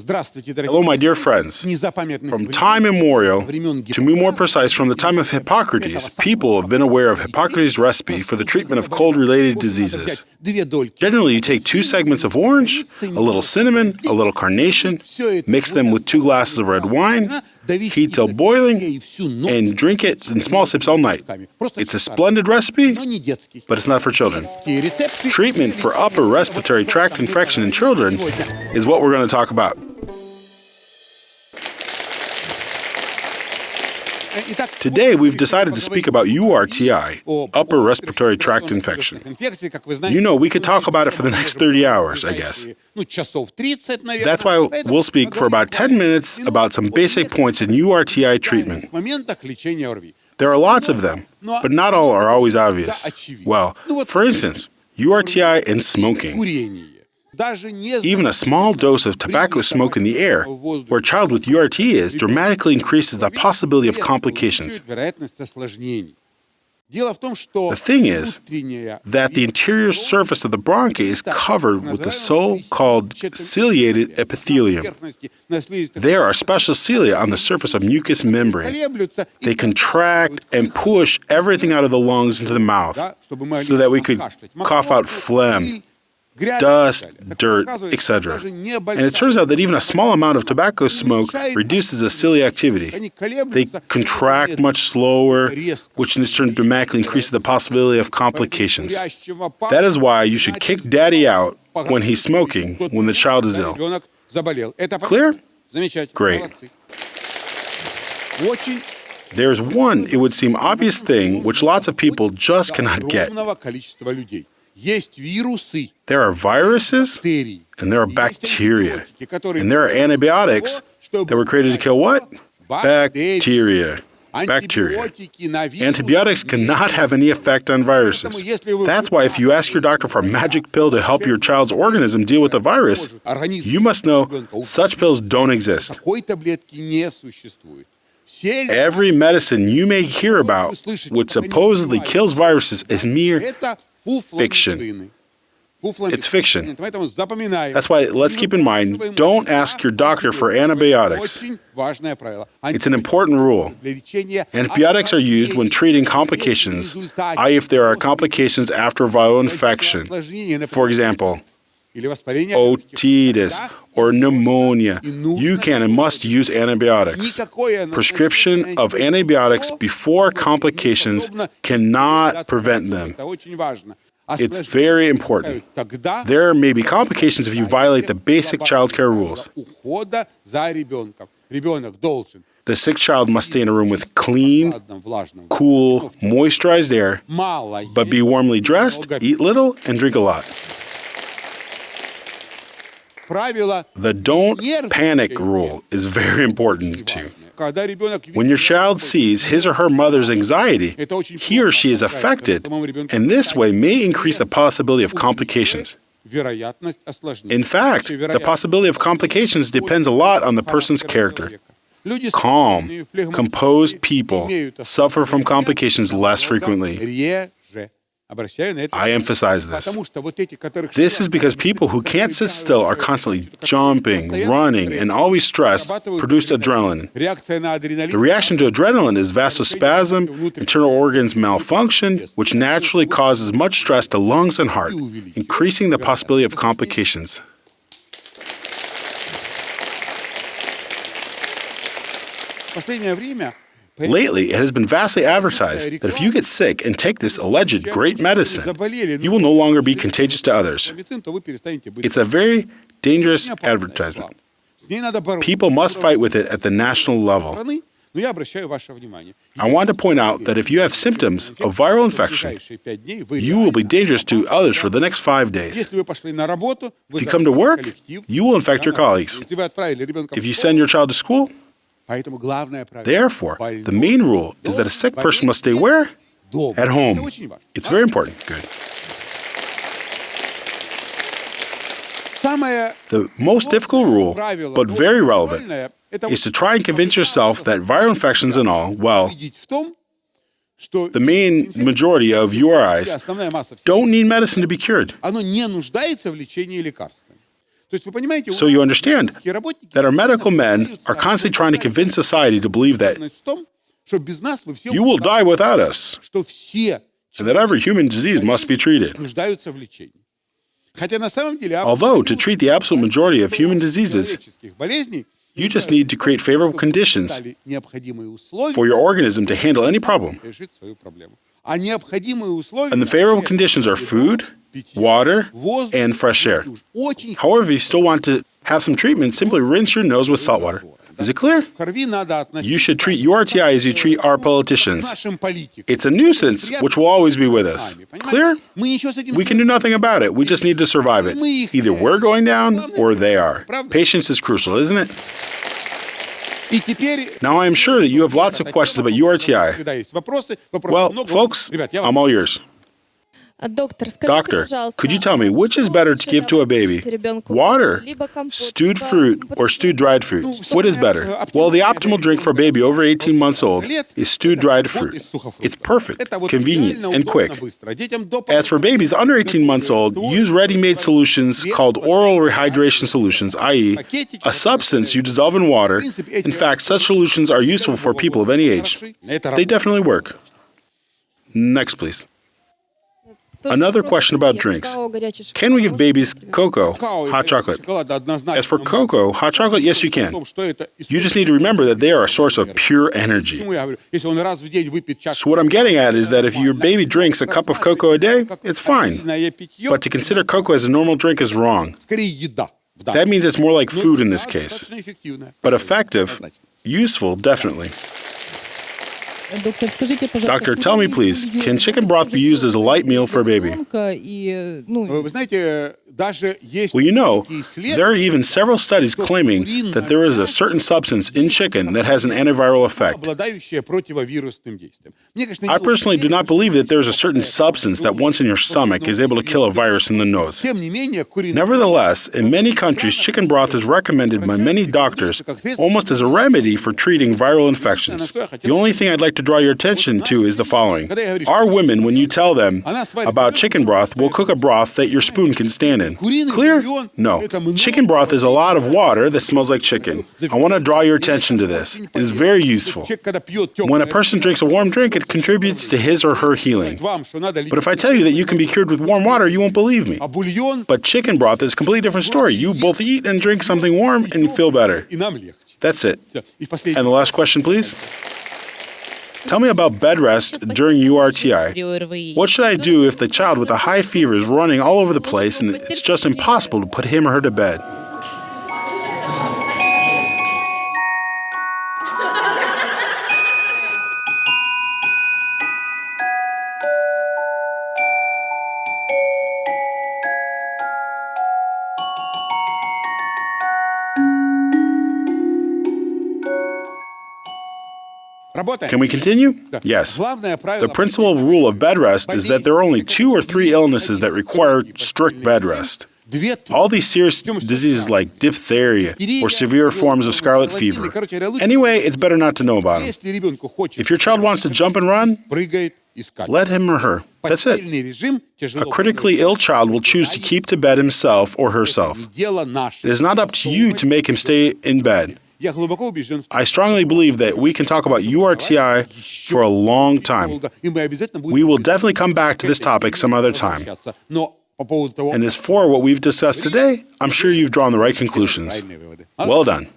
Hello, my dear friends. From time immemorial, to be more precise, from the time of Hippocrates, people have been aware of Hippocrates' recipe for the treatment of cold-related diseases. Generally, you take 2 segments of orange, a little cinnamon, a little carnation, mix them with 2 glasses of red wine, heat till boiling, and drink it in small sips all night. It's a splendid recipe, but it's not for children. Treatment for upper respiratory tract infection in children is what we're going to talk about. Today, we've decided to speak about URTI, upper respiratory tract infection. You know, we could talk about it for the next 30 hours, I guess. That's why we'll speak for about 10 minutes about some basic points in URTI treatment. There are lots of them, but not all are always obvious. Well, for instance, URTI and smoking. Even a small dose of tobacco smoke in the air, where a child with URT is, dramatically increases the possibility of complications. The thing is that the interior surface of the bronchi is covered with the so-called ciliated epithelium. There are special cilia on the surface of mucous membrane. They contract and push everything out of the lungs into the mouth so that we could cough out phlegm, dust, dirt, etc. And it turns out that even a small amount of tobacco smoke reduces the cilia activity. They contract much slower, which in turn dramatically increases the possibility of complications. That is why you should kick daddy out when he's smoking when the child is ill. Clear? Great. There's one, it would seem, obvious thing which lots of people just cannot get. There are viruses, and there are bacteria, and there are antibiotics that were created to kill what? Bacteria. Antibiotics cannot have any effect on viruses. That's why if you ask your doctor for a magic pill to help your child's organism deal with the virus, you must know such pills don't exist. Every medicine you may hear about which supposedly kills viruses is mere fiction. It's fiction. That's why let's keep in mind, don't ask your doctor for antibiotics. It's an important rule. Antibiotics are used when treating complications, i.e. if there are complications after a viral infection. For example, otitis or pneumonia. You can and must use antibiotics. Prescription of antibiotics before complications cannot prevent them. It's very important. There may be complications if you violate the basic childcare rules. The sick child must stay in a room with clean, cool, moisturized air, but be warmly dressed, eat little, and drink a lot. The don't panic rule is very important too. When your child sees his or her mother's anxiety, he or she is affected, and this way may increase the possibility of complications. In fact, the possibility of complications depends a lot on the person's character. Calm, composed people suffer from complications less frequently. I emphasize this. This is because people who can't sit still are constantly jumping, running, and always stressed produce adrenaline. The reaction to adrenaline is vasospasm, internal organs malfunction, which naturally causes much stress to lungs and heart, increasing the possibility of complications. Lately, it has been vastly advertised that if you get sick and take this alleged great medicine, you will no longer be contagious to others. It's a very dangerous advertisement. People must fight with it at the national level. I want to point out that if you have symptoms of viral infection, you will be dangerous to others for the next 5 days. If you come to work, you will infect your colleagues. If you send your child to school, therefore, the main rule is that a sick person must stay where? At home. It's very important. Good. The most difficult rule, but very relevant, is to try and convince yourself that viral infections and all, well, the main majority of URIs don't need medicine to be cured. So you understand that our medical men are constantly trying to convince society to believe that you will die without us, and that every human disease must be treated. Although, to treat the absolute majority of human diseases, you just need to create favorable conditions for your organism to handle any problem. And the favorable conditions are food, water, and fresh air. However, if you still want to have some treatment, simply rinse your nose with salt water. Is it clear? You should treat URTI as you treat our politicians. It's a nuisance which will always be with us. Clear? We can do nothing about it. We just need to survive it. Either we're going down or they are. Patience is crucial, isn't it? Now I am sure that you have lots of questions about URTI. Well, folks, I'm all yours. Doctor, could you tell me which is better to give to a baby? Water, stewed fruit, or stewed dried fruit? What is better? Well, the optimal drink for a baby over 18 months old is stewed dried fruit. It's perfect, convenient, and quick. As for babies under 18 months old, use ready-made solutions called oral rehydration solutions, i.e., a substance you dissolve in water. In fact, such solutions are useful for people of any age. They definitely work. Next, please. Another question about drinks. Can we give babies cocoa, hot chocolate? As for cocoa, hot chocolate, yes, you can. You just need to remember that they are a source of pure energy. So what I'm getting at is that if your baby drinks a cup of cocoa a day, it's fine. But to consider cocoa as a normal drink is wrong. That means it's more like food in this case. But effective, useful, definitely. Doctor, tell me please, can chicken broth be used as a light meal for a baby? Well, you know, there are even several studies claiming that there is a certain substance in chicken that has an antiviral effect. I personally do not believe that there is a certain substance that once in your stomach is able to kill a virus in the nose. Nevertheless, in many countries, chicken broth is recommended by many doctors almost as a remedy for treating viral infections. The only thing I'd like to draw your attention to is the following. Our women, when you tell them about chicken broth, will cook a broth that your spoon can stand in. Clear? No. Chicken broth is a lot of water that smells like chicken. I want to draw your attention to this. It is very useful. When a person drinks a warm drink, it contributes to his or her healing. But if I tell you that you can be cured with warm water, you won't believe me. But chicken broth is a completely different story. You both eat and drink something warm and you feel better. That's it. And the last question, please. Tell me about bed rest during URTI. What should I do if the child with a high fever is running all over the place and it's just impossible to put him or her to bed? Can we continue? Yes. The principal rule of bed rest is that there are only 2 or 3 illnesses that require strict bed rest. All these serious diseases like diphtheria or severe forms of scarlet fever. Anyway, it's better not to know about them. If your child wants to jump and run, let him or her. That's it. A critically ill child will choose to keep to bed himself or herself. It is not up to you to make him stay in bed. I strongly believe that we can talk about URTI for a long time. We will definitely come back to this topic some other time. And as for what we've discussed today, I'm sure you've drawn the right conclusions. Well done.